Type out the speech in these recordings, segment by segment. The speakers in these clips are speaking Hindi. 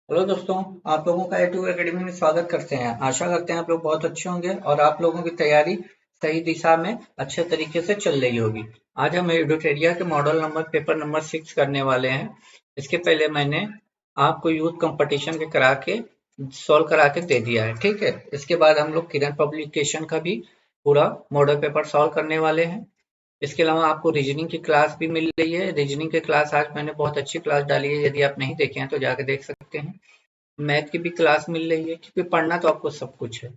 हेलो दोस्तों, आप लोगों का A2 एकेडमी में स्वागत करते हैं। आशा करते हैं आप लोग बहुत अच्छे होंगे और आप लोगों की तैयारी सही दिशा में अच्छे तरीके से चल रही होगी। आज हम एडुटेरिया के मॉडल नंबर पेपर नंबर 6 करने वाले हैं। इसके पहले मैंने आपको यूथ कंपटीशन के करा के सॉल्व करा के दे दिया है, ठीक है। इसके बाद हम लोग किरण पब्लिकेशन का भी पूरा मॉडल पेपर सॉल्व करने वाले हैं। इसके अलावा आपको रीजनिंग की क्लास भी मिल रही है। रीजनिंग की क्लास आज मैंने बहुत अच्छी क्लास डाली है, यदि आप नहीं देखे हैं तो जाके देख सकते हैं। मैथ की भी क्लास मिल रही है, क्योंकि पढ़ना तो आपको सब कुछ है।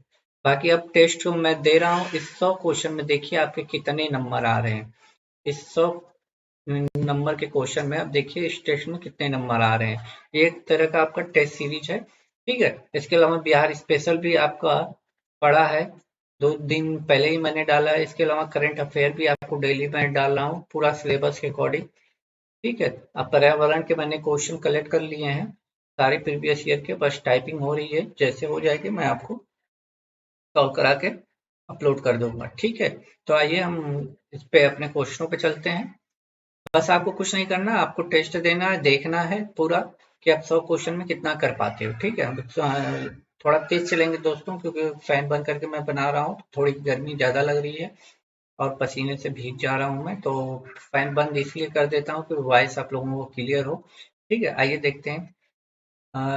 बाकी अब टेस्ट जो मैं दे रहा हूँ, इस 100 क्वेश्चन में देखिए आपके कितने नंबर आ रहे हैं। इस 100 नंबर के क्वेश्चन में अब देखिए इस टेस्ट में कितने नंबर आ रहे हैं। ये एक तरह का आपका टेस्ट सीरीज है, ठीक है। इसके अलावा बिहार स्पेशल भी आपका पड़ा है, 2 दिन पहले ही मैंने डाला है। इसके अलावा करंट अफेयर भी आपको डेली मैं डाल रहा हूँ पूरा सिलेबस के अकॉर्डिंग, ठीक है। अब पर्यावरण के मैंने क्वेश्चन कलेक्ट कर लिए हैं सारे प्रीवियस ईयर के, बस टाइपिंग हो रही है। जैसे हो जाएगी मैं आपको सॉल्व करा के अपलोड कर दूंगा, ठीक है। तो आइए हम इस पे अपने क्वेश्चनों पे चलते हैं। बस आपको कुछ नहीं करना, आपको टेस्ट देना है, देखना है पूरा कि आप 100 क्वेश्चन में कितना कर पाते हो, ठीक है। थोड़ा तेज चलेंगे दोस्तों, क्योंकि फैन बंद करके मैं बना रहा हूँ, थोड़ी गर्मी ज़्यादा लग रही है और पसीने से भीग जा रहा हूँ मैं, तो फैन बंद इसलिए कर देता हूँ कि वॉइस आप लोगों को क्लियर हो, ठीक है। आइए देखते हैं।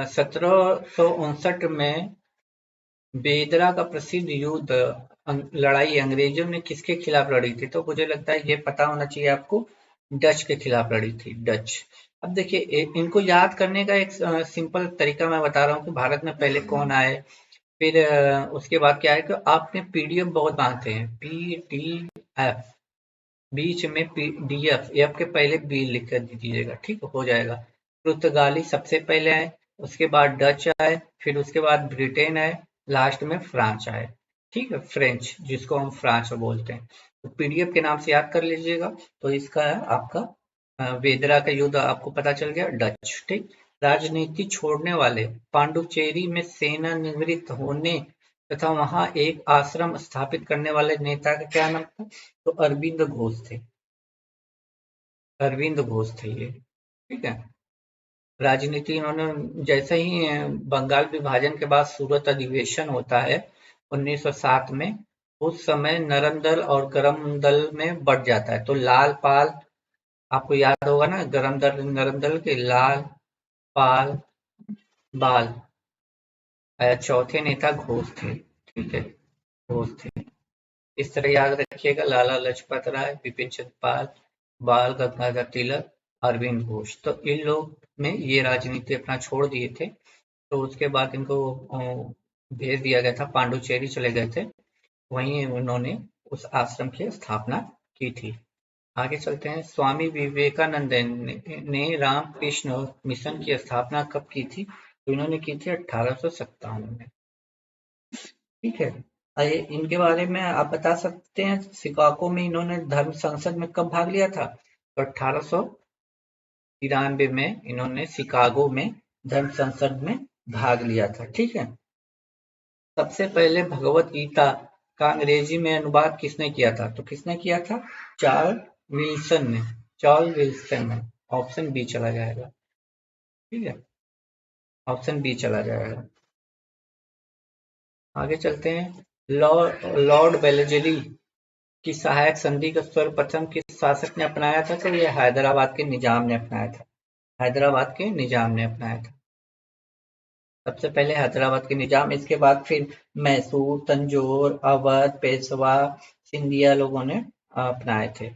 1759 में बेदरा का प्रसिद्ध युद्ध लड़ाई अंग्रेजों ने किसके खिलाफ लड़ी थी? तो मुझे लगता है ये पता होना चाहिए आपको। डच के खिलाफ लड़ी थी, डच। अब देखिए इनको याद करने का एक सिंपल तरीका मैं बता रहा हूँ कि भारत में पहले कौन आए। फिर उसके बाद क्या है कि आपने पीडीएफ बहुत मांगते हैं, पीडीएफ, बीच में पीडीएफ, एफ के पहले बी लिख कर दीजिएगा, ठीक हो जाएगा। पुर्तगाली सबसे पहले आए, उसके बाद डच आए, फिर उसके बाद ब्रिटेन आए, लास्ट में फ्रांस आए, ठीक है, फ्रेंच जिसको हम फ्रांस बोलते हैं। तो पीडीएफ के नाम से याद कर लीजिएगा। तो इसका है आपका वेदरा का युद्ध आपको पता चल गया, डच, ठीक। राजनीति छोड़ने वाले, पांडुचेरी में सेना निवृत्त होने तथा वहां एक आश्रम स्थापित करने वाले नेता का क्या नाम था? तो अरविंद घोष थे, अरविंद घोष थे ये, ठीक है। राजनीति इन्होंने जैसे ही बंगाल विभाजन के बाद सूरत अधिवेशन होता है 1907 में, उस समय नरम दल और गरम दल में बढ़ जाता है। तो लाल पाल, आपको याद होगा ना, गरम दल नरम दल के, लाल पाल बाल, चौथे नेता घोष थे, ठीक है, घोष थे। इस तरह याद रखिएगा, लाला लाजपत राय, बिपिन चंद्र पाल, बाल गंगाधर तिलक, अरविंद घोष। तो इन लोग ने ये राजनीति अपना छोड़ दिए थे। तो उसके बाद इनको भेज दिया गया था, पांडुचेरी चले गए थे, वहीं उन्होंने उस आश्रम की स्थापना की थी। आगे चलते हैं। स्वामी विवेकानंद ने रामकृष्ण मिशन की स्थापना कब की थी? तो इन्होंने की थी 1857 में, ठीक है। आइए इनके बारे में आप बता सकते हैं, शिकागो में इन्होंने धर्म संसद में कब भाग लिया था? तो 1893 में इन्होंने शिकागो में धर्म संसद में भाग लिया था, ठीक है। सबसे पहले भगवत गीता का अंग्रेजी में अनुवाद किसने किया था? तो किसने किया था? चार्ल्स विल्सन ने, चार्ल्स विल्सन ने। ऑप्शन बी चला जाएगा, ठीक है, ऑप्शन बी चला जाएगा। आगे चलते हैं। लॉर्ड वेलेस्ली की सहायक संधि का सर्वप्रथम किस शासक ने अपनाया था? तो ये हैदराबाद के निजाम ने अपनाया था, हैदराबाद के निजाम ने अपनाया था। सबसे पहले हैदराबाद के निजाम, इसके बाद फिर मैसूर, तंजौर, अवध, पेशवा, सिंधिया लोगों ने अपनाए थे,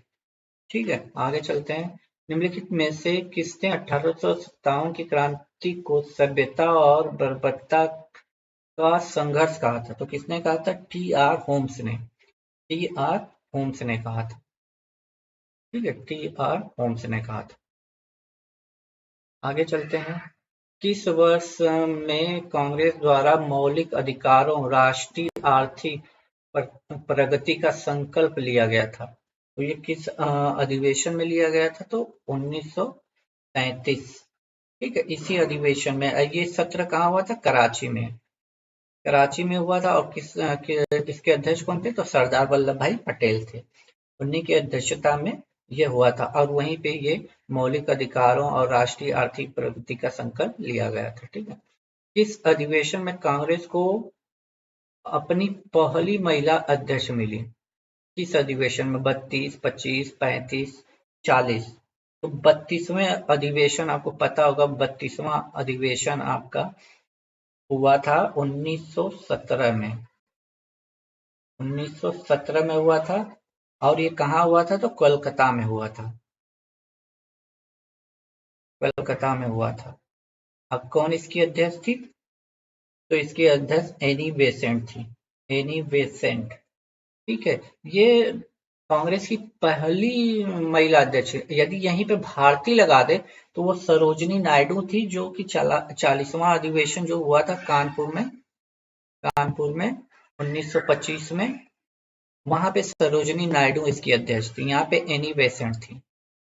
ठीक है। आगे चलते हैं। निम्नलिखित में से किसने 1857 की क्रांति को सभ्यता और बर्बरता का संघर्ष कहा था? तो किसने कहा था? टी आर होम्स ने, टी आर होम्स ने कहा था, ठीक है, टी आर होम्स ने कहा था। आगे चलते हैं। किस वर्ष में कांग्रेस द्वारा मौलिक अधिकारों, राष्ट्रीय आर्थिक प्रगति का संकल्प लिया गया था? तो ये किस अधिवेशन में लिया गया था? तो 1937, ठीक है। इसी अधिवेशन में, ये सत्र कहाँ हुआ था? कराची में, कराची में हुआ था। और किसके अध्यक्ष कौन थे? तो सरदार वल्लभ भाई पटेल थे, उन्हीं की अध्यक्षता में ये हुआ था और वहीं पे ये मौलिक अधिकारों और राष्ट्रीय आर्थिक प्रगति का संकल्प लिया गया था। ठीक है। इस अधिवेशन में कांग्रेस को अपनी पहली महिला अध्यक्ष मिली। किस अधिवेशन में? 32, 25, 35, 40। तो 32वें अधिवेशन आपको पता होगा, 32वां अधिवेशन आपका हुआ था 1917 में। 1917 में हुआ था और ये कहाँ हुआ था? तो कोलकाता में हुआ था। कोलकाता में हुआ था। अब कौन इसकी अध्यक्ष थी? तो इसकी अध्यक्ष एनी बेसेंट थी। Annie Besant. ठीक है। ये कांग्रेस की पहली महिला अध्यक्ष। यदि यहीं पे भारती लगा दे तो वो सरोजनी नायडू थी, जो कि 40वां अधिवेशन जो हुआ था कानपुर में 1925 में, वहां पे सरोजनी नायडू इसकी अध्यक्ष थी। यहाँ पे एनी बेसेंट थी।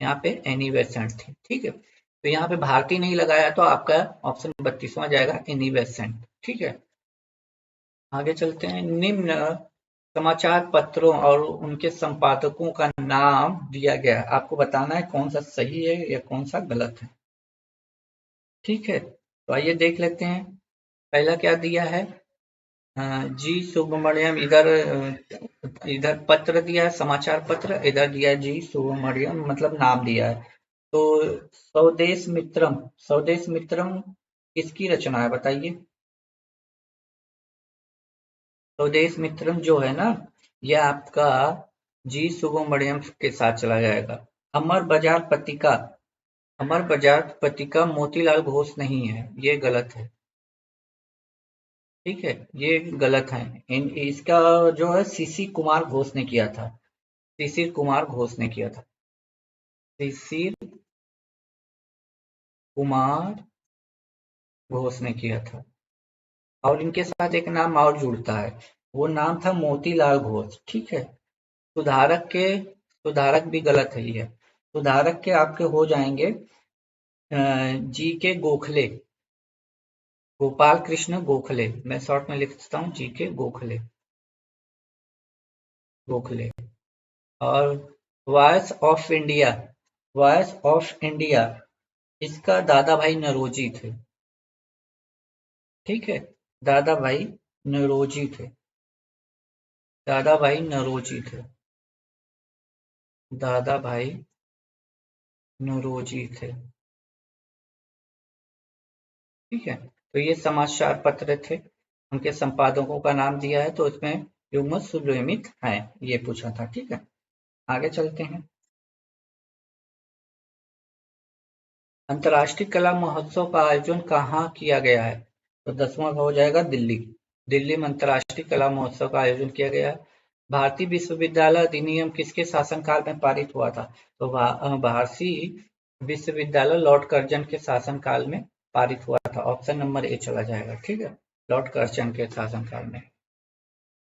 यहाँ पे एनी बेसेंट थी। ठीक है। तो यहाँ पे भारती नहीं लगाया तो आपका ऑप्शन 32वां जाएगा, एनी बेसेंट। ठीक है। आगे चलते हैं। निम्न समाचार पत्रों और उनके संपादकों का नाम दिया गया है। आपको बताना है कौन सा सही है या कौन सा गलत है। ठीक है। तो आइए देख लेते हैं। पहला क्या दिया है? जी सुब्रमण्यम। इधर पत्र दिया है, समाचार पत्र। इधर दिया है जी सुब्रमण्यम, मतलब नाम दिया है। तो स्वदेश मित्रम किसकी रचना है बताइए? स्वदेश मित्रम जो है ना, यह आपका जी सुब्रमण्यम के साथ चला जाएगा। अमर बाजार पत्रिका, अमर बाजार पत्रिका मोतीलाल घोष नहीं है, ये गलत है। ठीक है, ये गलत है। इसका जो है सीसी कुमार घोष ने किया था। शिशिर कुमार घोष ने किया था। शिशिर कुमार घोष ने किया था। और इनके साथ एक नाम और जुड़ता है, वो नाम था मोतीलाल घोष। ठीक है। सुधारक भी गलत है ये। सुधारक के आपके हो जाएंगे जी के गोखले, गोपाल कृष्ण गोखले। मैं शॉर्ट में लिख देता हूँ, जी के गोखले। और वॉइस ऑफ इंडिया, इसका दादा भाई नरोजी थे। ठीक है। दादा भाई नरोजी थे। दादा भाई नरोजी थे। दादा भाई नरोजी थे। ठीक है। तो ये समाचार पत्र थे, उनके संपादकों का नाम दिया है, तो इसमें युग्म सुलेमित है, ये पूछा था। ठीक है। आगे चलते हैं। अंतर्राष्ट्रीय कला महोत्सव का आयोजन कहाँ किया गया है? तो 10वां का हो जाएगा दिल्ली। दिल्ली में अंतर्राष्ट्रीय कला महोत्सव का आयोजन किया गया है। भारतीय विश्वविद्यालय अधिनियम किसके शासनकाल में पारित हुआ था? तो भारतीय विश्वविद्यालय लॉर्ड कर्जन के शासनकाल में पारित हुआ था। ऑप्शन नंबर ए चला जाएगा। ठीक है। लॉर्ड कर्जन के शासनकाल में।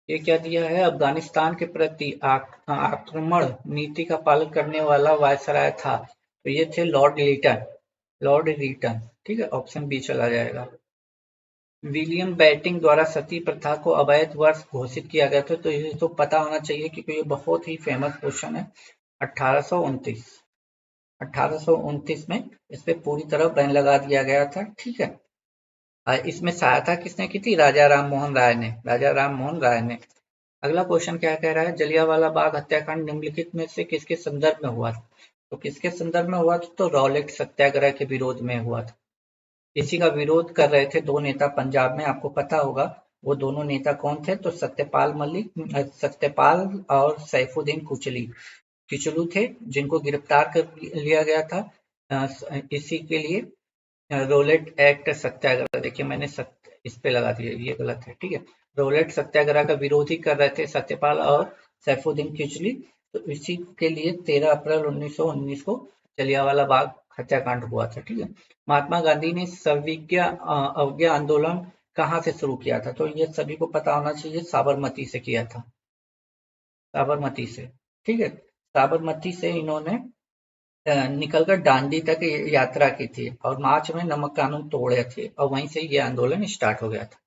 ये क्या दिया है? अफगानिस्तान के प्रति आक्रमण नीति का पालन करने वाला वायसराय था, तो ये थे लॉर्ड लिटन। Lord written. ठीक है। ऑप्शन बी चला जाएगा। विलियम बेंटिंक द्वारा सती प्रथा को अवैध वर्ष घोषित किया गया था, तो ये तो पता होना चाहिए क्योंकि ये बहुत ही फेमस क्वेश्चन है। 1829। 1829 में इस पे पूरी तरह बैन लगा दिया गया था। ठीक है। इसमें सहायता किसने की थी? राजा राम मोहन राय ने। राजा राम मोहन राय ने। अगला क्वेश्चन क्या कह रहा है? जलियांवाला बाग हत्याकांड निम्नलिखित में से किसके संदर्भ में हुआ था? तो किसके संदर्भ में हुआ था? तो रॉलेट सत्याग्रह के विरोध में हुआ था। इसी का विरोध कर रहे थे दो नेता पंजाब में, आपको पता होगा वो दोनों नेता कौन थे? तो सत्यपाल और सैफुद्दीन किचलू थे, जिनको गिरफ्तार कर लिया गया था इसी के लिए। रोलेट एक्ट सत्याग्रह, देखिए मैंने इस पे लगा दिया, ये गलत है। ठीक है। रोलेट सत्याग्रह का विरोध ही कर रहे थे सत्यपाल और सैफुद्दीन किचलू, तो इसी के लिए 13 अप्रैल 1919 को जलियांवाला बाग हत्याकांड हुआ था। ठीक है। महात्मा गांधी ने अवज्ञा आंदोलन कहाँ से शुरू किया था? तो ये सभी को पता होना चाहिए, साबरमती से किया था। साबरमती से। ठीक है। साबरमती से इन्होंने निकलकर दांडी तक यात्रा की थी और मार्च में नमक कानून तोड़े थे और वहीं से ये आंदोलन स्टार्ट हो गया था।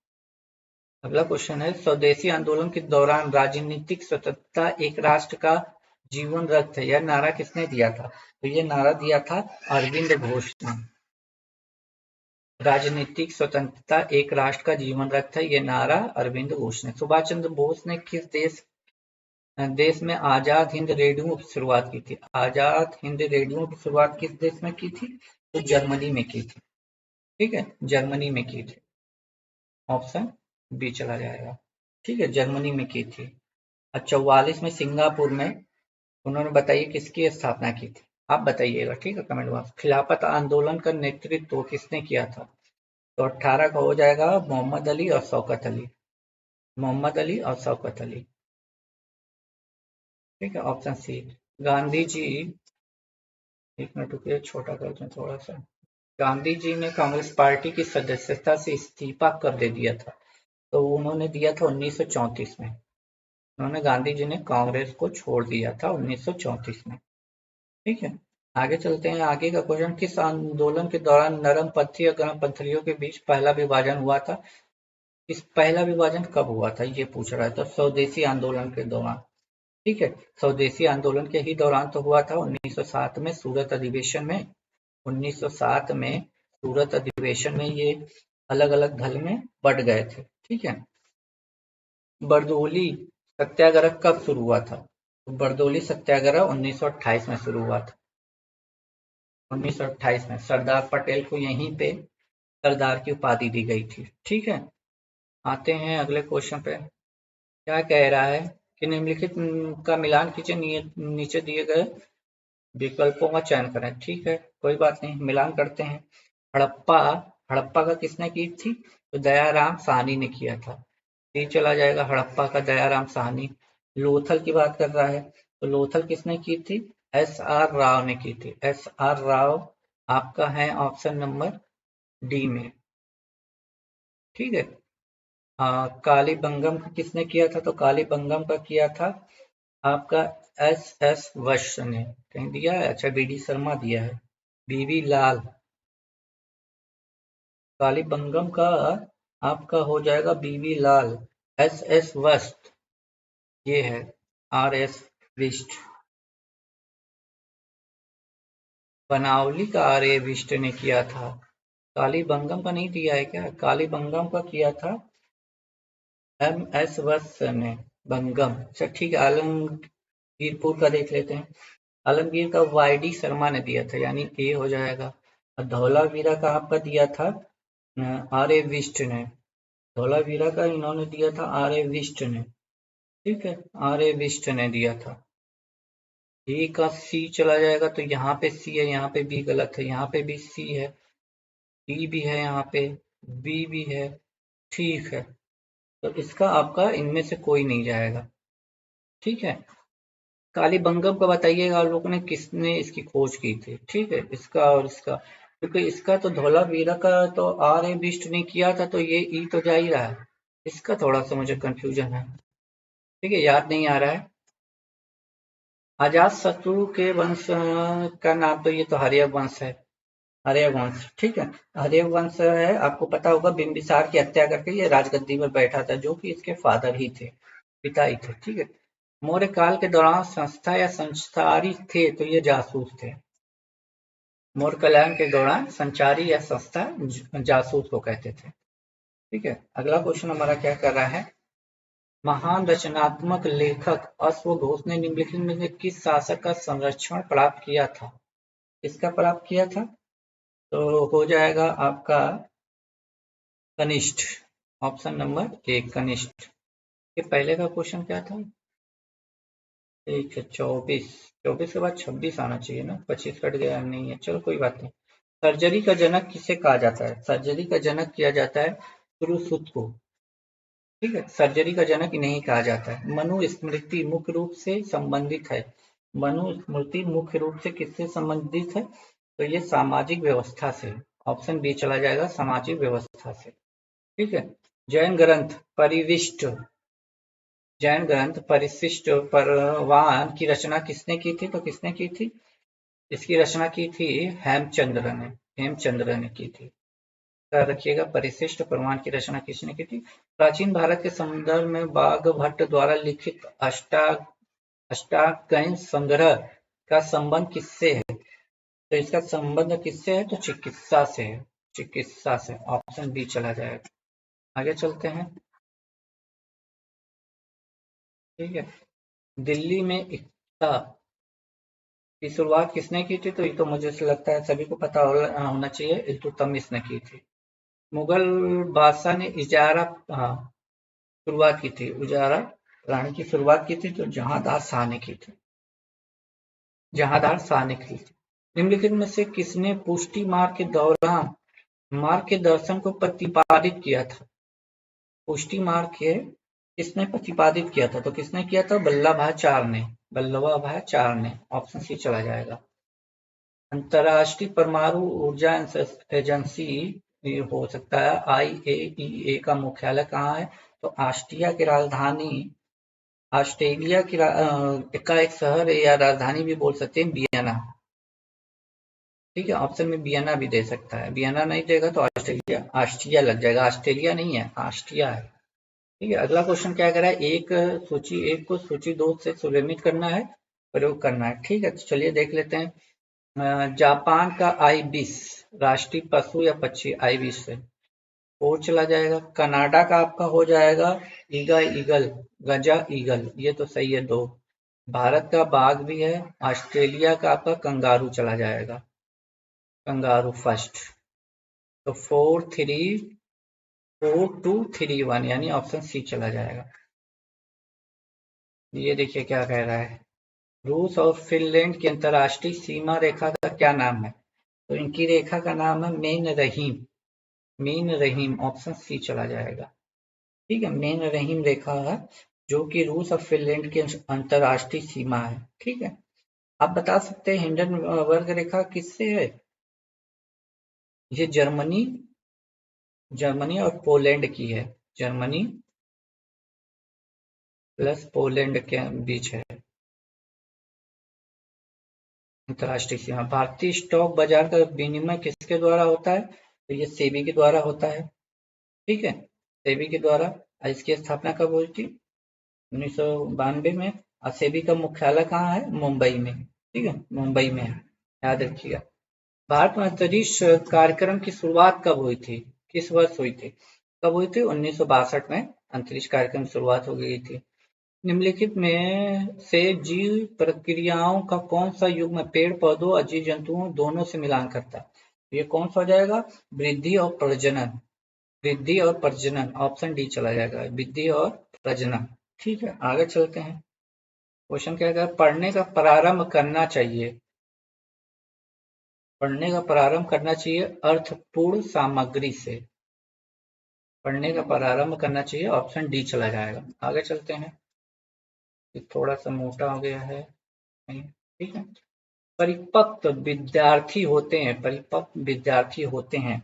अगला क्वेश्चन है, स्वदेशी आंदोलन के दौरान राजनीतिक स्वतंत्रता, एक राष्ट्र का जीवन रक्त है, यह नारा किसने दिया था? तो ये नारा दिया था अरविंद घोष ने। राजनीतिक स्वतंत्रता एक राष्ट्र का जीवन रक्त है, ये नारा अरविंद घोष ने। सुभाष चंद्र बोस ने किस देश में आजाद हिंद रेडियो की शुरुआत की थी? आजाद हिंद रेडियो की शुरुआत किस देश में की थी? तो जर्मनी में की थी। ठीक है, जर्मनी में की थी। ऑप्शन बी चला जाएगा। ठीक है, जर्मनी में की थी। 44 में सिंगापुर में उन्होंने बताइए किसकी स्थापना की थी? आप बताइएगा, ठीक है, कमेंट बॉक्स। खिलाफत आंदोलन का नेतृत्व किसने किया था? तो 18 का हो जाएगा मोहम्मद अली और शौकत अली। मोहम्मद अली और शौकत अली। ठीक है, ऑप्शन सी। गांधी जी, एक मिनट रुकिए, छोटा करते हैं थोड़ा सा। गांधी जी ने कांग्रेस पार्टी की सदस्यता से इस्तीफा कब दे दिया था? तो उन्होंने दिया था 1934 में। उन्होंने, गांधी जी ने कांग्रेस को छोड़ दिया था 1934 में। ठीक है, आगे चलते हैं। आगे का क्वेश्चन, किस आंदोलन के दौरान नरमपंथी और गर्मपंथियों के बीच पहला विभाजन हुआ था? इस पहला विभाजन कब हुआ था ये पूछ रहा है। तो स्वदेशी आंदोलन के दौरान। ठीक है, स्वदेशी आंदोलन के ही दौरान तो हुआ था 1907 में सूरत अधिवेशन में। 1907 में सूरत अधिवेशन में ये अलग अलग दल में बट गए थे। ठीक है, बरदोली सत्याग्रह कब शुरू हुआ था? तो बरदोली सत्याग्रह 1928 में शुरू हुआ था। 1928 में सरदार पटेल को यहीं पे सरदार की उपाधि दी गई थी। ठीक है, आते हैं अगले क्वेश्चन पे। क्या कह रहा है कि निम्नलिखित का मिलान कीजिए, नीचे दिए गए विकल्पों का चयन करें। ठीक है, कोई बात नहीं, मिलान करते हैं। हड़प्पा, हड़प्पा का किसने की थी? तो दयाराम साहनी ने किया था। ये चला जाएगा हड़प्पा का, दयाराम साहनी। लोथल की बात कर रहा है, तो लोथल किसने की थी? एस आर राव ने की थी। एस आर राव आपका है ऑप्शन नंबर डी में। ठीक है, कालीबंगम का किसने किया था? तो कालीबंगम का किया था आपका एस एस वश ने। कहीं दिया है? अच्छा, बी डी शर्मा दिया है। बीबी लाल। कालीबंगम का आपका हो जाएगा बीबी लाल। एस एस वस्त ये है आर एस विष्ट। बनावली का आर ए विष्ट ने किया था। कालीबंगम का नहीं दिया है क्या? कालीबंगम का किया था एम एस वत्स ने। बंगम, अच्छा ठीक है, आलमगीरपुर का देख लेते हैं। आलमगीर का वाई डी शर्मा ने दिया था, यानी ए हो जाएगा। और धौलावीरा का आपका दिया था आर ए विष्ट ने। धौलावीरा का इन्होंने दिया था आर ए विष्ट ने। ठीक है, आर ए विष्ट ने दिया था। ए का सी चला जाएगा, तो यहाँ पे सी है, यहाँ पे बी गलत है, यहाँ पे भी सी है, डी भी है, यहाँ पे बी भी है। ठीक है, तो इसका आपका इनमें से कोई नहीं जाएगा। ठीक है, कालीबंगम का बताइएगा आप लोगों ने किसने इसकी खोज की थी। ठीक है, इसका और इसका, क्योंकि इसका तो धौलावीरा का तो आर ए बिष्ट ने किया था, तो ये ई तो जा ही रहा है। इसका थोड़ा सा मुझे कंफ्यूजन है। ठीक है, याद नहीं आ रहा है। अजात शत्रु के वंश का नाम, तो ये तो हर्य वंश है। हर्य वंश, ठीक है, हर्य वंश है। आपको पता होगा बिंबिसार की हत्या करके ये राजगद्दी पर बैठा था, जो कि इसके फादर ही थे, पिता ही थे। ठीक है, मौर्य काल के दौरान संस्था या संचारी थे, तो ये जासूस थे। मौर्य कल्याण के दौरान संचारी या संस्था जासूस को कहते थे। ठीक है, अगला क्वेश्चन हमारा क्या कर रहा है। महान रचनात्मक लेखक अश्वघोष ने निम्नलिखित में से किस शासक का संरक्षण प्राप्त किया था? किसका प्राप्त किया था? तो हो जाएगा आपका कनिष्ठ। ऑप्शन नंबर एक, कनिष्ठ। ये पहले का क्वेश्चन क्या था? ठीक है, 24। 24 के बाद 26 आना चाहिए ना, 25 कट गया, नहीं है, चलो कोई बात नहीं। सर्जरी का जनक किसे कहा जाता है? सर्जरी का जनक किया जाता है सुश्रुत को। ठीक है, सर्जरी का जनक नहीं कहा जाता है। मनुस्मृति मुख्य रूप से संबंधित है। मनुस्मृति मुख्य रूप से किससे संबंधित है? तो ये सामाजिक व्यवस्था से। ऑप्शन बी चला जाएगा, सामाजिक व्यवस्था से। ठीक है, जैन ग्रंथ परिविष्ट, जैन ग्रंथ परिशिष्ट परवान की रचना किसने की थी? तो किसने की थी? इसकी रचना की थी हेमचंद्र ने। हेमचंद्र ने की थी। रखिएगा, परिशिष्ट परवान की रचना किसने की थी? प्राचीन भारत के संदर्भ में बाघभट्ट द्वारा लिखित अष्टांगहृदय संग्रह का संबंध किससे है? तो इसका संबंध किससे है? तो चिकित्सा से है, चिकित्सा से। ऑप्शन बी चला जाएगा। आगे चलते हैं। ठीक है, दिल्ली में इक्ता की शुरुआत किसने की थी? तो ये तो मुझे से लगता है सभी को पता होना चाहिए, इल्तुतमिश ने की थी। मुगल बादशाह ने इजारा शुरुआत की थी, उजारा रानी की शुरुआत की थी तो जहांदार शाह ने की थी, जहांदार शाह ने की थी। निम्नलिखित में से किसने पुष्टि मार्ग के दौरान मार्ग के दर्शन को प्रतिपादित किया था? पुष्टि मार्ग के किसने प्रतिपादित किया था? तो किसने किया था? वल्लभाचार्य ने, वल्लभाचार्य ने। ऑप्शन सी चला जाएगा। अंतर्राष्ट्रीय परमाणु ऊर्जा एजेंसी हो सकता है, IAEA का मुख्यालय कहाँ है? तो ऑस्ट्रिया की राजधानी, ऑस्ट्रेलिया की का एक शहर है या राजधानी भी बोल सकते हैं, वियना। ठीक है, ऑप्शन में वियना भी दे सकता है, वियना नहीं देगा तो ऑस्ट्रेलिया, ऑस्ट्रिया लग जाएगा, ऑस्ट्रेलिया नहीं है, ऑस्ट्रिया है। ठीक है, अगला क्वेश्चन क्या कह रहा है? एक सूची एक को सूची दो से सुनिर्मित करना है, प्रयोग करना है। ठीक है, तो चलिए देख लेते हैं। जापान का आइबिस राष्ट्रीय पशु या पक्षी? आइबिस से 4 चला जाएगा। कनाडा का आपका हो जाएगा ईगल, गजा ईगल, ये तो सही है 2। भारत का बाघ भी है। ऑस्ट्रेलिया का आपका कंगारू चला जाएगा, कंगारू फर्स्ट। तो 4-2-3-1 यानी ऑप्शन सी चला जाएगा। ये देखिए क्या कह रहा है, रूस और फिनलैंड की अंतर्राष्ट्रीय सीमा रेखा का क्या नाम है? तो इनकी रेखा का नाम है मेन रहीम, मेन रहीम। ऑप्शन सी चला जाएगा। ठीक है, मेन रहीम रेखा है जो कि रूस और फिनलैंड की अंतर्राष्ट्रीय सीमा है। ठीक है, आप बता सकते हैं हिंडनबर्ग रेखा किससे है? ये जर्मनी और पोलैंड की है, जर्मनी प्लस पोलैंड के बीच है अंतर्राष्ट्रीय सीमा। भारतीय स्टॉक बाजार का विनिमय किसके द्वारा होता है? तो ये सेबी के द्वारा होता है। ठीक है, सेबी के द्वारा। इसकी स्थापना कब हुई थी? 1992 में। और सेबी का मुख्यालय कहाँ है? मुंबई में। ठीक है, मुंबई में है, याद रखिएगा। भारत में अंतरिक्ष कार्यक्रम की शुरुआत कब हुई थी? किस वर्ष हुई थी? कब हुई थी? 1962 में अंतरिक्ष कार्यक्रम की शुरुआत हो गई थी। निम्नलिखित में से जीव प्रक्रियाओं का कौन सा युग्म पेड़ पौधों और जीव जंतुओं दोनों से मिलान करता है? ये कौन सा हो जाएगा? वृद्धि और प्रजनन, वृद्धि और प्रजनन। ऑप्शन डी चला जाएगा, वृद्धि और प्रजनन। ठीक है, आगे चलते हैं। क्वेश्चन क्या है? पढ़ने का प्रारंभ करना चाहिए, पढ़ने का प्रारंभ करना चाहिए अर्थपूर्ण सामग्री से, पढ़ने का प्रारंभ करना चाहिए। ऑप्शन डी चला जाएगा। आगे चलते हैं, थोड़ा सा मोटा हो गया है। ठीक है, परिपक्व विद्यार्थी होते हैं, परिपक्व विद्यार्थी होते हैं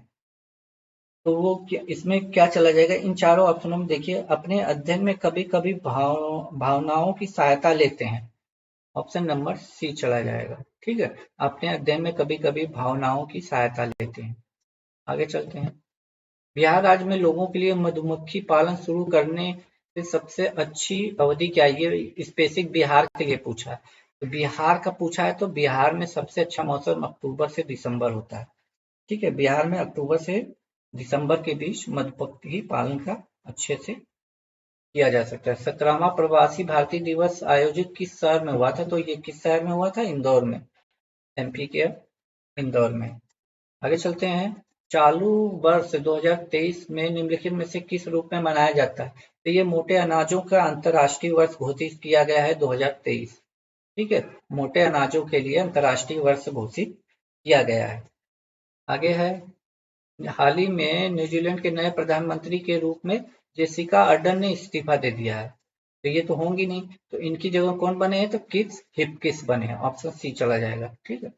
तो वो इसमें क्या चला जाएगा? इन चारों ऑप्शनों में देखिए, अपने अध्ययन में कभी कभी भावनाओं की सहायता लेते हैं। ऑप्शन नंबर सी चला जाएगा। ठीक है, अपने अध्ययन में कभी कभी भावनाओं की सहायता लेते हैं। आगे चलते हैं। बिहार राज्य में लोगों के लिए मधुमक्खी पालन शुरू करने से सबसे अच्छी अवधि क्या है? ये स्पेसिफिक बिहार के लिए पूछा है, तो बिहार का पूछा है तो बिहार में सबसे अच्छा मौसम अक्टूबर से दिसंबर होता है। ठीक है, बिहार में अक्टूबर से दिसंबर के बीच मधुमक्खी पालन का अच्छे से किया जा सकता है। 17वां प्रवासी भारतीय दिवस आयोजित किस शहर में हुआ था? तो ये किस शहर में हुआ था? इंदौर में, MP के इंदौर में। आगे चलते हैं। चालू वर्ष 2023 में निम्नलिखित में से किस रूप में मनाया जाता है? तो ये मोटे अनाजों का अंतर्राष्ट्रीय वर्ष घोषित किया गया है 2023। ठीक है, मोटे अनाजों के लिए अंतर्राष्ट्रीय वर्ष घोषित किया गया है। आगे है, हाल ही में न्यूजीलैंड के नए प्रधानमंत्री के रूप में जेसिका अर्डर्न ने इस्तीफा दे दिया है, तो ये तो होंगी नहीं, तो इनकी जगह कौन बने हैं? तो किस हिपकिस बने हैं। ऑप्शन सी चला जाएगा। ठीक है,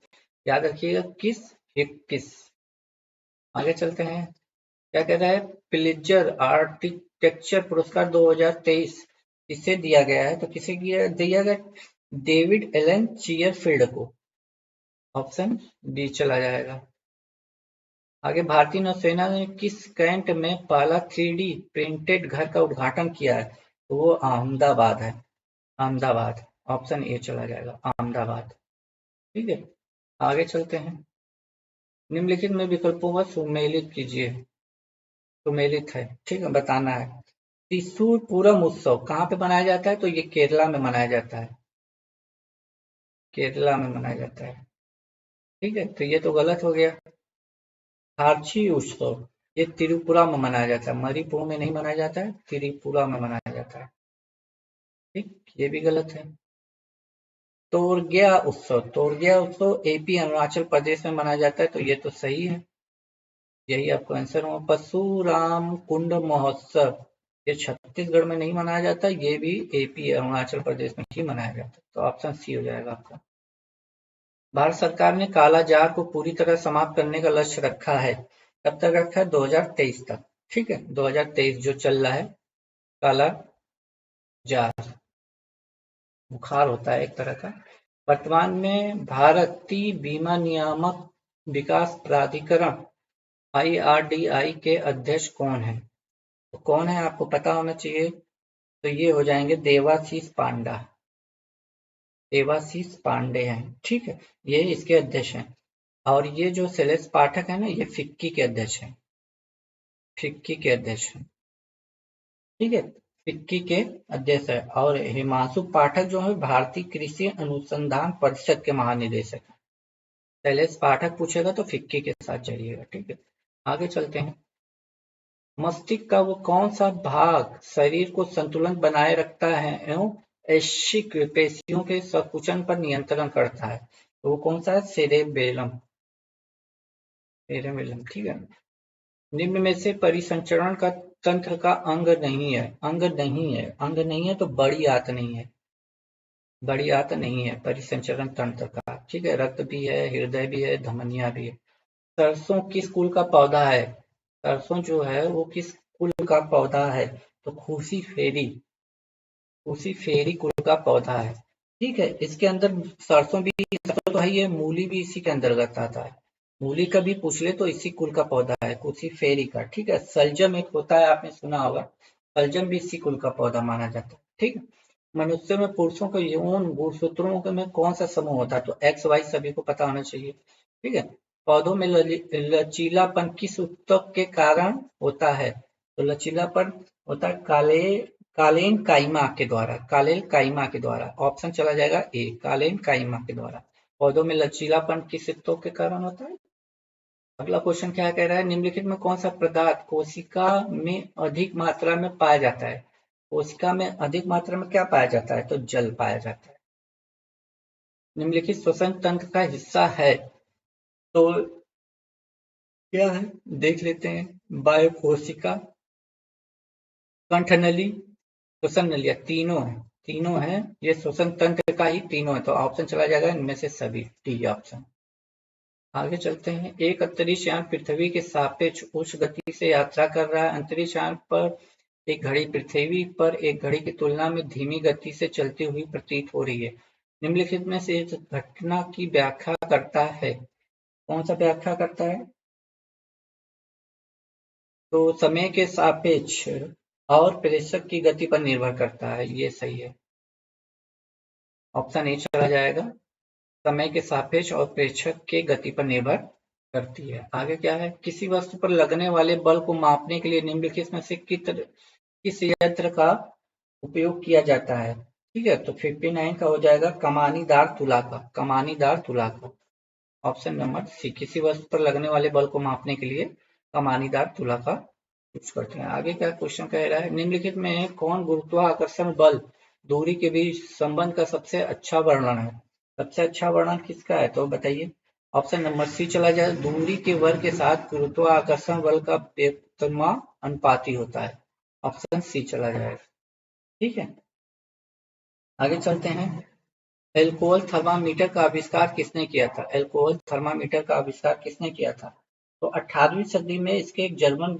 याद रखिएगा, किस हिपकिस। आगे चलते हैं। क्या कह रहा है? प्लिट्जर आर्किटेक्चर पुरस्कार 2023 किसे दिया गया है? तो किसे दिया गया? डेविड एलन चीयरफील्ड को। ऑप्शन डी चला जाएगा। आगे, भारतीय नौसेना ने किस कैंट में पहला 3D प्रिंटेड घर का उद्घाटन किया है? तो वो अहमदाबाद है, अहमदाबाद। ऑप्शन ए चला जाएगा, अहमदाबाद। ठीक है, आगे चलते हैं। निम्नलिखित में विकल्पों का सुमेलित कीजिए। सुमेलित है, ठीक है, बताना है। त्रिशूर पूरम उत्सव कहाँ पे मनाया जाता है? तो ये केरला में मनाया जाता है, केरला में मनाया जाता है। ठीक है, तो ये तो गलत हो गया। खारची उत्सव ये त्रिपुरा में मनाया जाता है, मणिपुर में नहीं मनाया जाता है, त्रिपुरा में मनाया जाता है। ठीक, ये भी गलत है। तोरगिया उत्सव एपी अरुणाचल प्रदेश में मनाया जाता है, तो ये तो सही है, यही आपका आंसर हो। परशुराम कुंड महोत्सव ये छत्तीसगढ़ में नहीं मनाया जाता, ये भी एपी अरुणाचल प्रदेश में ही मनाया जाता है, तो ऑप्शन सी हो जाएगा आपका। भारत सरकार ने काला जार को पूरी तरह समाप्त करने का लक्ष्य रखा है, कब तक रखा है? 2023 तक। ठीक है, 2023 जो चल रहा है, काला जार बुखार होता है एक तरह का। वर्तमान में भारतीय बीमा नियामक विकास प्राधिकरण IRDAI के अध्यक्ष कौन है? तो कौन है आपको पता होना चाहिए, तो ये हो जाएंगे देवाशीष पांडा। देवाशीष पांडे हैं, ठीक है, ये इसके अध्यक्ष हैं। और ये जो शैलेश पाठक है ना, ये फिक्की के अध्यक्ष हैं, फिक्की के अध्यक्ष हैं। ठीक है, फिक्की के अध्यक्ष है। और हिमांशु पाठक जो है भारतीय कृषि अनुसंधान परिषद के महानिदेशक हैं। शैलेश पाठक पूछेगा तो फिक्की के साथ जाइएगा। ठीक है, आगे चलते हैं। मस्तिष्क का वो कौन सा भाग शरीर को संतुलन बनाए रखता है एवं ऐच्छिक पेशियों के संकुचन पर नियंत्रण करता है? तो वो कौन सा है? Cerebellum, cerebellum. ठीक है, निम्न में से परिसंचरण का तंत्र का अंग नहीं है, अंग नहीं है, अंग नहीं है तो बड़ी आंत नहीं है, बड़ी आंत नहीं है परिसंचरण तंत्र का। ठीक है, रक्त भी है, हृदय भी है, धमनियां भी है। सरसों किस कुल का पौधा है? सरसों जो है वो किस कुल का पौधा है? तो खूसी फेरी, खूसी फेरी कुल का पौधा है। ठीक है, इसके अंदर सरसों भी, सरसों तो है, ये मूली भी इसी के अंतर्गत आता है। मूली का भी पूछ ले तो इसी कुल का पौधा है, खूसी फेरी का। ठीक है, सलजम एक होता है, आपने सुना होगा, सलजम भी इसी कुल का पौधा माना जाता है। ठीक है, मनुष्य में पुरुषों के यौन गुणसूत्रों में कौन सा समूह होता है? तो एक्स वाई सभी को पता होना चाहिए। ठीक है, पौधों में लचीलापन किस ऊतक के कारण होता है? तो लचीलापन होता है कालेन काइमा के द्वारा, कालेल काइमा के द्वारा। ऑप्शन चला जाएगा ए, कालेन काइमा के द्वारा। पौधों में लचीलापन किस ऊतक के कारण होता है? अगला क्वेश्चन क्या कह रहा है? निम्नलिखित में कौन सा पदार्थ कोशिका में अधिक मात्रा में पाया जाता है? कोशिका में अधिक मात्रा में क्या पाया जाता है? तो जल पाया जाता है। निम्नलिखित श्वसन तंत्र का हिस्सा है, तो क्या है? देख लेते हैं। बाह्य कोशिका, कंठनली, श्वसन नलियां, तीनों है, तीनों है, ये श्वसन तंत्र का ही तीनों है, तो ऑप्शन चला जाएगा इनमें से सभी, डी ऑप्शन। आगे चलते हैं। एक अंतरिक्ष यान पृथ्वी के सापेक्ष उच्च गति से यात्रा कर रहा है। अंतरिक्ष यान पर एक घड़ी पृथ्वी पर एक घड़ी की तुलना में धीमी गति से चलती हुई प्रतीत हो रही है। निम्नलिखित में से इस घटना की व्याख्या करता है, कौन सा व्याख्या करता है? तो समय के सापेक्ष और प्रेषक की गति पर निर्भर करता है, ये सही है, ऑप्शन ए चला जाएगा। समय के सापेक्ष और प्रेषक के गति पर निर्भर करती है। आगे क्या है? किसी वस्तु पर लगने वाले बल को मापने के लिए निम्नलिखित में से किस यंत्र का उपयोग किया जाता है? ठीक है, तो 59 का हो जाएगा कमानीदार तुला का, कमानीदार तुला का। ऑप्शन नंबर सी, किसी वस्तु पर लगने वाले बल को मापने के लिए कमानीदार तुला का यूज करते हैं। आगे क्या क्वेश्चन कह रहा है? निम्नलिखित में कौन गुरुत्वाकर्षण बल दूरी के बीच संबंध का सबसे अच्छा वर्णन है? सबसे अच्छा वर्णन किसका है? तो बताइए। ऑप्शन नंबर सी चला जाए, दूरी के वर्ग के साथ गुरुत्वाकर्षण बल का व्युत्क्रमानुपाती होता है। ऑप्शन सी चला जाएगा। ठीक है, आगे चलते हैं। एल्कोहल थर्मामीटर का आविष्कार किसने किया था? एल्कोहल थर्मामीटर का आविष्कार किसने किया था? तो 18वीं सदी में इसके एक जर्मन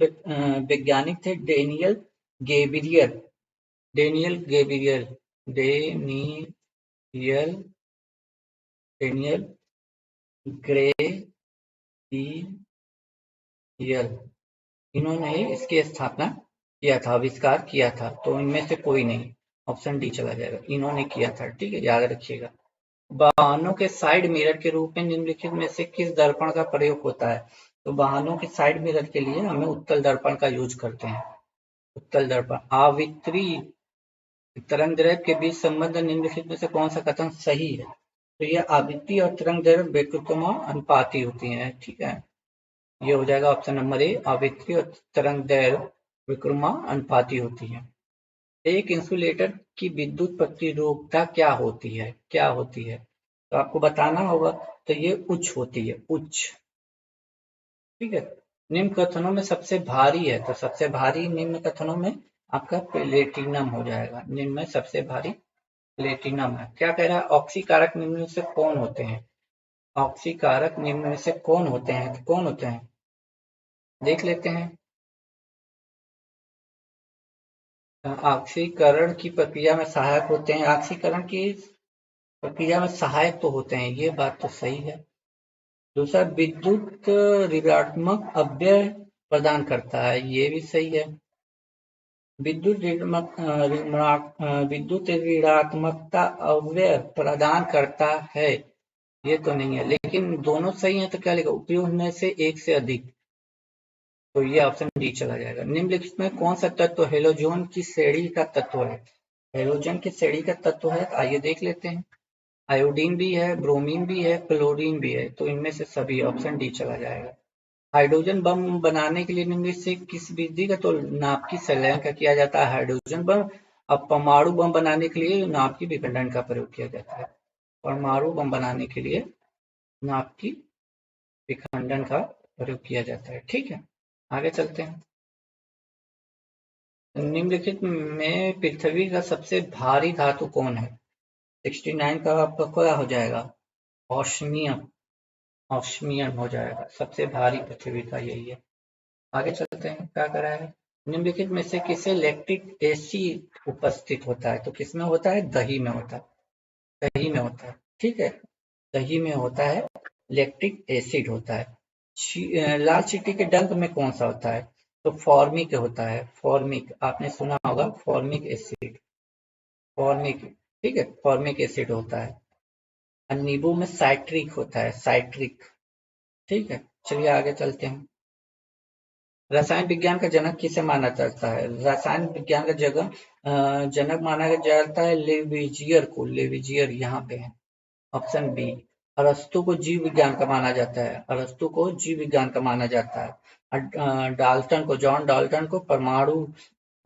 वैज्ञानिक थे, Daniel Gabriel, Daniel Gabriel, Daniel Daniel Gabriel, इन्होंने इसकी स्थापना किया था, आविष्कार किया था, तो इनमें से कोई नहीं। ऑप्शन डी चला जाएगा, इन्होंने किया था, ठीक है, याद रखिएगा। वाहनों के साइड मिरर के रूप में निम्नलिखित में से किस दर्पण का प्रयोग होता है? तो वाहनों के साइड मिरर के लिए हमें उत्तल दर्पण का यूज करते हैं। उत्तल दर्पण। आवृत्तीय तरंगदैर्घ्य के बीच संबंध निम्नलिखित में से कौन सा कथन सही है? तो ये आवृत्ति और तरंगदैर्घ्य विकृतमा अनुपाती होती है, ठीक है, ये हो जाएगा ऑप्शन नंबर ए, आवृत्ति और तरंगदैर्घ्य विकृतमा अनुपाती होती है। एक इंसुलेटर की विद्युत प्रतिरोधकता क्या होती है? क्या होती है? तो आपको बताना होगा। तो ये उच्च होती है, उच्च, ठीक है। निम्न कथनों में सबसे भारी है, तो सबसे भारी निम्न कथनों में आपका प्लेटिनम हो जाएगा। निम्न में सबसे भारी प्लेटिनम है। क्या कह रहा है? ऑक्सीकारक निम्न में से कौन होते हैं? ऑक्सीकारक निम्न में से कौन होते हैं? तो कौन होते हैं देख लेते हैं। ऑक्सीकरण की प्रक्रिया में सहायक होते हैं। ऑक्सीकरण की प्रक्रिया में सहायक तो होते हैं, ये बात तो सही है। दूसरा, विद्युत ऋणात्मक अव्यय प्रदान करता है, ये भी सही है। विद्युत ऋणात्मकता अव्यय प्रदान करता है, ये तो नहीं है। लेकिन दोनों सही है, तो क्या लिखा? उपयोग में से एक से अधिक, तो ये ऑप्शन डी चला जाएगा। निम्नलिखित में कौन सा तत्व हेलोजन की श्रेणी का तत्व है? हेलोजन की श्रेणी का तत्व है, आइए देख लेते हैं। आयोडीन भी है, ब्रोमीन भी है, क्लोरीन भी है, तो इनमें से सभी, ऑप्शन डी चला जाएगा। हाइड्रोजन बम बनाने के लिए निम्न से किस विधि का, तो नाभ की संलयन का किया जाता है हाइड्रोजन बम। अब परमाणु बम बनाने के लिए नाभ की विखंडन का प्रयोग किया जाता है। परमाणु बम बनाने के लिए नाभ की विखंडन का प्रयोग किया जाता है, ठीक है। आगे चलते हैं। निम्नलिखित में पृथ्वी का सबसे भारी धातु कौन है? 69 का आपका क्या हो जाएगा? ऑस्मियम, ऑस्मियम हो जाएगा। सबसे भारी पृथ्वी का यही है। आगे चलते हैं, क्या करा है? निम्नलिखित में से किसे लैक्टिक एसिड उपस्थित होता है? तो किसमें होता है? दही में होता है, दही में होता है, ठीक है, दही में होता है, लैक्टिक एसिड होता है। लाल चींटी के डंक में कौन सा होता है? तो फॉर्मिक होता है, फॉर्मिक, आपने सुना होगा, फॉर्मिक एसिड, फॉर्मिक, ठीक है, फॉर्मिक एसिड होता है। और नींबू में साइट्रिक होता है, साइट्रिक, ठीक है। चलिए आगे चलते हैं। रसायन विज्ञान का जनक किसे माना जाता है? रसायन विज्ञान का जनक माना जाता है लेविजियर को, लेविजियर यहाँ पे है, ऑप्शन बी। अरस्तु को जीव विज्ञान का माना जाता है, अरस्तु को जीव विज्ञान का माना जाता है। डाल्टन को, जॉन डाल्टन को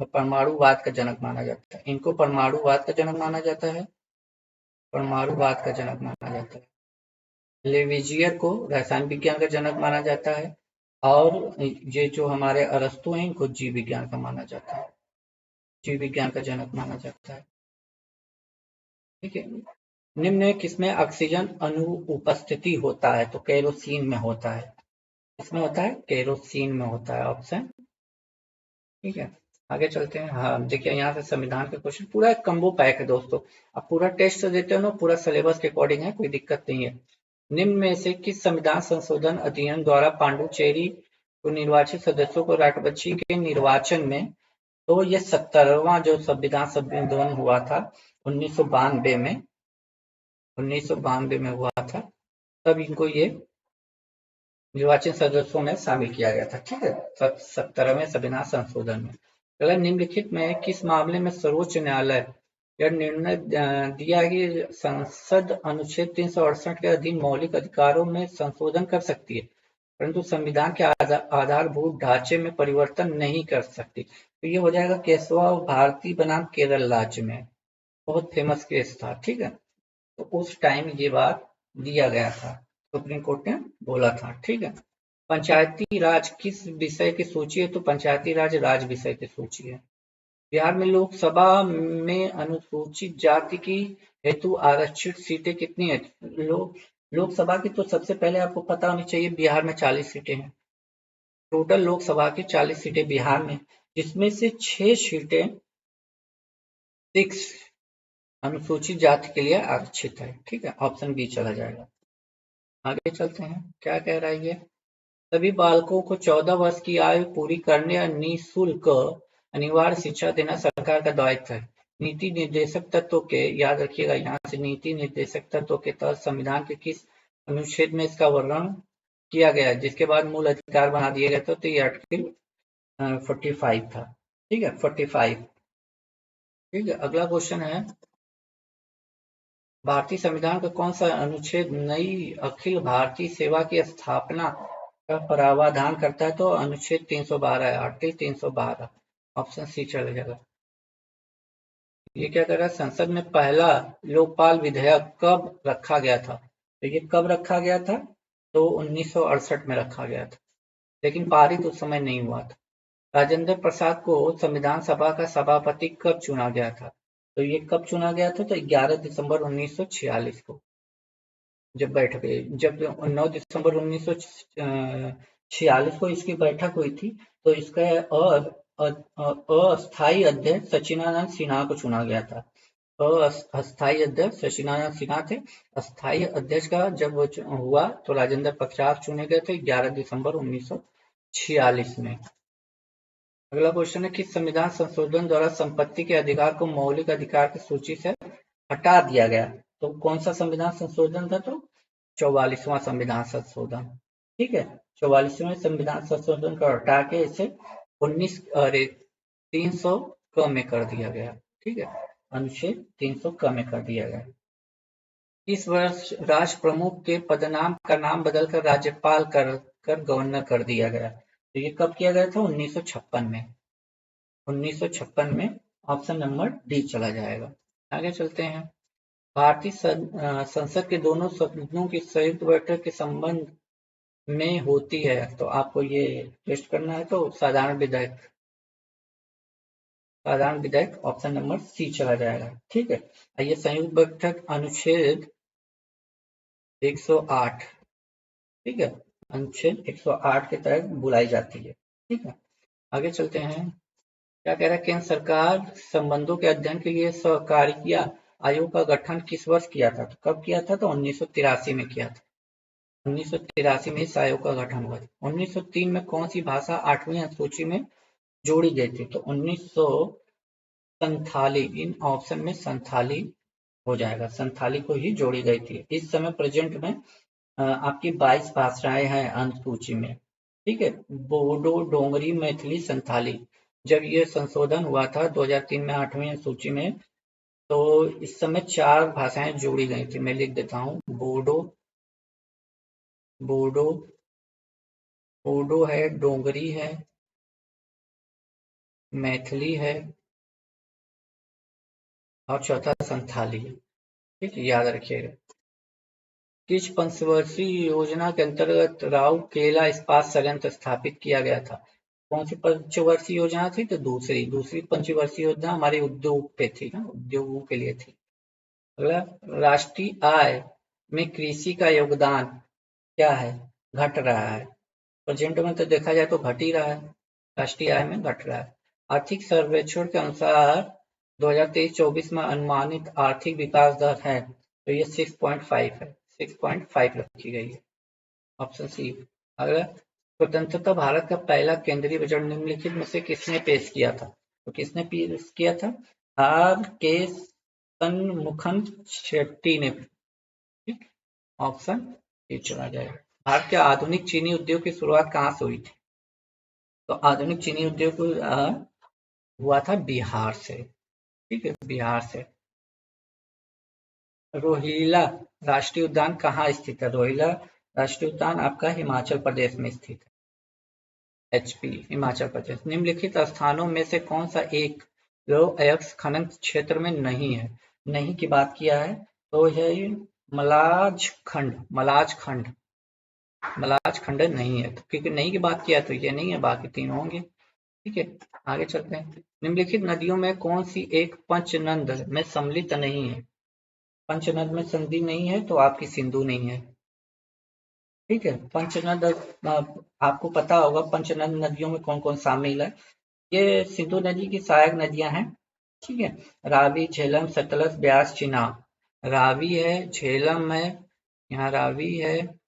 परमाणुवाद का जनक माना जाता है। इनको परमाणुवाद का जनक माना जाता है, परमाणुवाद का जनक माना जाता है। लेविजियर को रसायन विज्ञान का जनक माना जाता है, और ये जो हमारे अरस्तु हैं, इनको जीव विज्ञान का माना जाता है, जीव विज्ञान का जनक माना जाता है, ठीक है। निम्न में किसमें ऑक्सीजन अणु उपस्थिति होता है? तो केरोसिन में होता है, इसमें होता है, केरोसिन में होता है, ऑप्शन, ठीक है। आगे चलते हैं। हाँ देखिए, यहाँ से संविधान के क्वेश्चन पूरा एक कम्बो पैक है दोस्तों। अब पूरा टेस्ट देते हो ना, पूरा सिलेबस के अकॉर्डिंग है, कोई दिक्कत नहीं है। निम्न में से किस संविधान संशोधन अधिनियम द्वारा पांडुचेरी को निर्वाचित सदस्यों को राष्ट्रपति के निर्वाचन में, तो ये 70वां जो संविधान संशोधन हुआ था 1992 में, 1992 में हुआ था, तब इनको ये निर्वाचित सदस्यों में शामिल किया गया था, ठीक है, 70वें संविधान संशोधन में। अगर निम्नलिखित में किस मामले में सर्वोच्च न्यायालय यह निर्णय दिया कि संसद अनुच्छेद 368 के अधीन मौलिक अधिकारों में संशोधन कर सकती है, परंतु संविधान के आधारभूत ढांचे में परिवर्तन नहीं कर सकती? तो ये हो जाएगा केशवा भारती बनाम केरल राज्य में, बहुत फेमस केस था, ठीक है। तो उस टाइम ये बात दिया गया था, सुप्रीम कोर्ट ने बोला था, ठीक है। पंचायती राज किस विषय की सूची है? तो पंचायती राज विषय की सूची है। बिहार में लोकसभा में अनुसूचित जाति की हेतु आरक्षित सीटें कितनी है? लोकसभा की तो सबसे पहले आपको पता होनी चाहिए, बिहार में 40 सीटें हैं। टोटल लोकसभा की 40 सीटें बिहार में, जिसमें से 6 सीटें 6 अनुसूचित जाति के लिए आरक्षित है, ठीक है, ऑप्शन बी चला जाएगा। आगे चलते हैं, क्या कह रहा है ये? सभी बालकों को 14 वर्ष की आयु पूरी करने और निःशुल्क अनिवार्य शिक्षा देना सरकार का दायित्व है। नीति निर्देशक तत्वों के, याद रखिएगा यहाँ से, नीति निर्देशक तत्वों के तहत संविधान के किस अनुच्छेद में इसका वर्णन किया गया है, जिसके बाद मूल अधिकार बना दिए गए थे, तो ये आर्टिकल 45 था। ठीक है, 45। ठीक है, अगला क्वेश्चन है, भारतीय संविधान का कौन सा अनुच्छेद नई अखिल भारतीय सेवा की स्थापना का प्रावधान करता है, तो अनुच्छेद 312 है, आर्टिकल 312। ऑप्शन सी चला जाएगा। ये क्या कर रहा है, संसद में पहला लोकपाल विधेयक कब रखा गया था, तो ये कब रखा गया था, तो 1968 में रखा गया था, लेकिन पारित उस समय नहीं हुआ था। राजेंद्र प्रसाद को संविधान सभा का सभापति कब चुना गया था, तो ये कब चुना गया था, तो 11 दिसंबर 1946 को, जब बैठ गई, जब 9 दिसंबर 1946 को इसकी बैठक हुई थी, तो इसका अस्थायी अध्यक्ष सचिदानंद सिन्हा को चुना गया था। अस्थायी अध्यक्ष सचिदानंद सिन्हा थे। अस्थायी अध्यक्ष का जब वो हुआ तो राजेंद्र प्रसाद चुने गए थे 11 दिसंबर 1946 में। अगला क्वेश्चन है, किस संविधान संशोधन द्वारा संपत्ति के अधिकार को मौलिक अधिकार की सूची से हटा दिया गया, तो कौन सा संविधान संशोधन था, तो 44वां संविधान संशोधन। ठीक है, 44वें संविधान संशोधन को हटा के इसे 300 क में कर दिया गया। ठीक है, अनुच्छेद 300 क में कर दिया गया। इस वर्ष राष्ट्र प्रमुख के पदनाम का नाम बदलकर राज्यपाल कर गवर्नर कर दिया गया, तो ये कब किया गया था, 1956 में। 1956 में। ऑप्शन नंबर डी चला जाएगा। आगे चलते हैं, भारतीय संसद के दोनों सदनों की संयुक्त बैठक के संबंध में होती है, तो आपको ये टेस्ट करना है, तो साधारण विधेयक, साधारण विधेयक ऑप्शन नंबर सी चला जाएगा। ठीक है, ये संयुक्त बैठक अनुच्छेद 108, ठीक है, अनुच्छेद 108 के तहत बुलाई जाती है। ठीक है, आगे चलते हैं, क्या कह रहा है, केंद्र सरकार संबंधों के अध्ययन के लिए सहकारिता आयोग का गठन किस वर्ष किया था, तो कब किया था, तो 1983 में किया था। 1983 में इस आयोग का गठन हुआ था। 1903 में कौन सी भाषा 8वीं अनुसूची में जोड़ी गई थी, तो 19संथाली, इन ऑप्शन में संथाली हो जाएगा, संथाली को ही जोड़ी गई थी। इस समय प्रेजेंट में आपकी 22 भाषाएं हैं अनुसूची में। ठीक है, बोडो, डोंगरी, मैथिली, संथाली। जब ये संशोधन हुआ था 2003 में 8वीं सूची में, तो इस समय 4 भाषाएं जोड़ी गई थी। मैं लिख देता हूँ, बोडो, बोडो है, डोंगरी है, मैथिली है, और चौथा संथाली है। ठीक है, याद रखिएगा। किस पंचवर्षीय योजना के अंतर्गत राउरकेला इस्पात संयंत्र स्थापित किया गया था, कौन सी पंचवर्षीय योजना थी, तो दूसरी पंचवर्षीय योजना हमारे उद्योग पे थी ना, उद्योगों के लिए थी। अगला, राष्ट्रीय आय में कृषि का योगदान क्या है, घट रहा है, प्रेजेंट में तो देखा जाए तो घट ही रहा है, राष्ट्रीय आय में घट रहा है। आर्थिक सर्वेक्षण के अनुसार 2023-24 में अनुमानित आर्थिक विकास दर है, तो ये 6.5 है, 6.5 रखी गई है, ऑप्शन सी। अगला, स्वतंत्रता भारत का पहला केंद्रीय बजट निम्नलिखित में से किसने पेश किया था, तो किसने पेश किया था, आर के षणमुखम शेट्टी ने। ठीक, ऑप्शन ए चला जाएगा। भारत के आधुनिक चीनी उद्योग की शुरुआत कहाँ से हुई थी, तो आधुनिक चीनी उद्योग हुआ था बिहार से। ठीक है, बिहार से। रोहिला राष्ट्रीय उद्यान कहाँ स्थित है, रोहिला राष्ट्रीय उद्यान आपका हिमाचल प्रदेश में स्थित है, HP, हिमाचल प्रदेश। निम्नलिखित स्थानों में से कौन सा एक लौह अयस्क खनन क्षेत्र में नहीं है, नहीं की बात किया है, तो है मलाज खंड नहीं है, तो क्योंकि नहीं की बात किया तो ये नहीं है, बाकी 3 होंगे। ठीक है, आगे चलते हैं, निम्नलिखित नदियों में कौन सी एक पंचनद में सम्मिलित नहीं है, पंचनद में संधि नहीं है, तो आपकी सिंधु नहीं है। ठीक है, पंचनद आपको पता होगा पंचनद नदियों में कौन कौन शामिल है, ये सिंधु नदी की सहायक नदियां हैं। ठीक है, रावी, झेलम, सतलज, ब्यास, चिनाब। रावी है, झेलम है, यहाँ रावी है,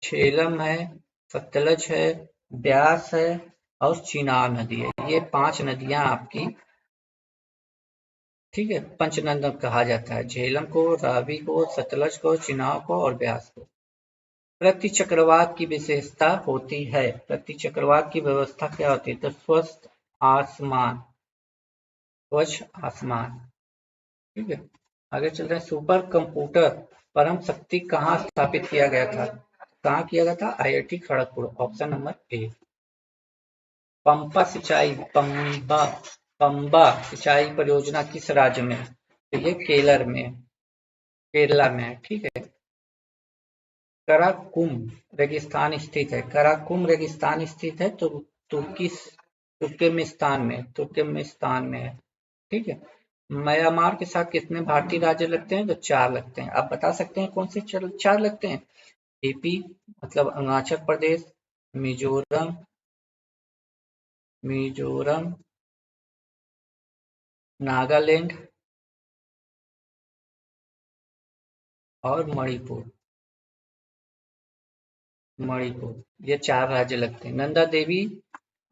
झेलम है, सतलज है, ब्यास है, और चिनाब नदी है। ये 5 नदियां आपकी ठीक है, पंचनंदन कहा जाता है, झेलम को, रावी को, सतलज को, चिनाब को और ब्यास को। प्रति चक्रवात की विशेषता होती है, प्रति चक्रवात की व्यवस्था क्या होती है? तो स्वच्छ आसमान, स्वच्छ आसमान। ठीक है, आगे चल रहे हैं। सुपर कंप्यूटर परम शक्ति कहाँ स्थापित किया गया था? कहाँ किया गया था? IIT Kharagpur, option number A. Pamba सिंचाई परियोजना किस राज्य में? तो ये केरला में है। ठीक है, कराकुम रेगिस्तान स्थित है, कराकुम रेगिस्तान स्थित है तो तुर्कमेनिस्तान में है। ठीक है, म्यांमार के साथ कितने भारतीय राज्य लगते हैं? तो 4 लगते हैं। आप बता सकते हैं कौन से 4 लगते हैं? AP मतलब अरुणाचल प्रदेश, मिजोरम, नागालैंड और मणिपुर, ये 4 राज्य लगते हैं। नंदा देवी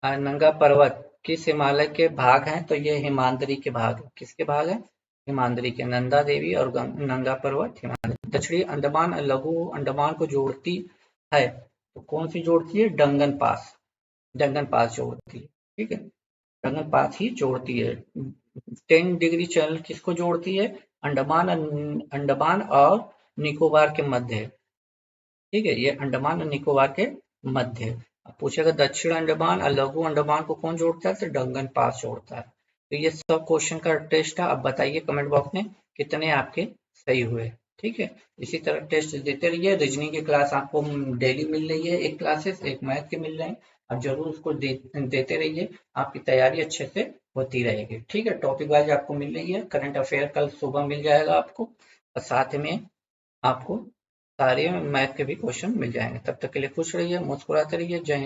नंगा पर्वत किस हिमालय के भाग हैं? तो ये हिमाद्री के भाग है। किसके भाग है? हिमाद्री के। नंदा देवी और नंगा पर्वत हिमालय। दक्षिणी अंडमान और लघु अंडमान को जोड़ती है, तो कौन सी जोड़ती है? डंगन पास जोड़ती है। ठीक है, डंगन पास ही जोड़ती है। 10 डिग्री चैनल किसको जोड़ती है? अंडमान और निकोबार के मध्य। ठीक है, ये अंडमान और निकोबार के मध्य। अब पूछेगा दक्षिण अंडमान और लघु अंडमान को कौन जोड़ता है? तो डंगन पास जोड़ता है। तो ये सब क्वेश्चन का टेस्ट है। अब बताइए कमेंट बॉक्स में कितने आपके सही हुए। ठीक है, इसी तरह टेस्ट देते रहिए। रीजनिंग की क्लास आपको डेली मिल रही है, एक क्लासेस, एक मैथ के मिल रहे हैं। आप जरूर उसको देते रहिए, आपकी तैयारी अच्छे से होती रहेगी। ठीक है, टॉपिक वाइज आपको मिल रही है। करंट अफेयर कल सुबह मिल जाएगा आपको, और साथ में आपको सारे मैथ के भी क्वेश्चन मिल जाएंगे। तब तक के लिए खुश रहिए, मुस्कुराते रहिए। जय हिंद।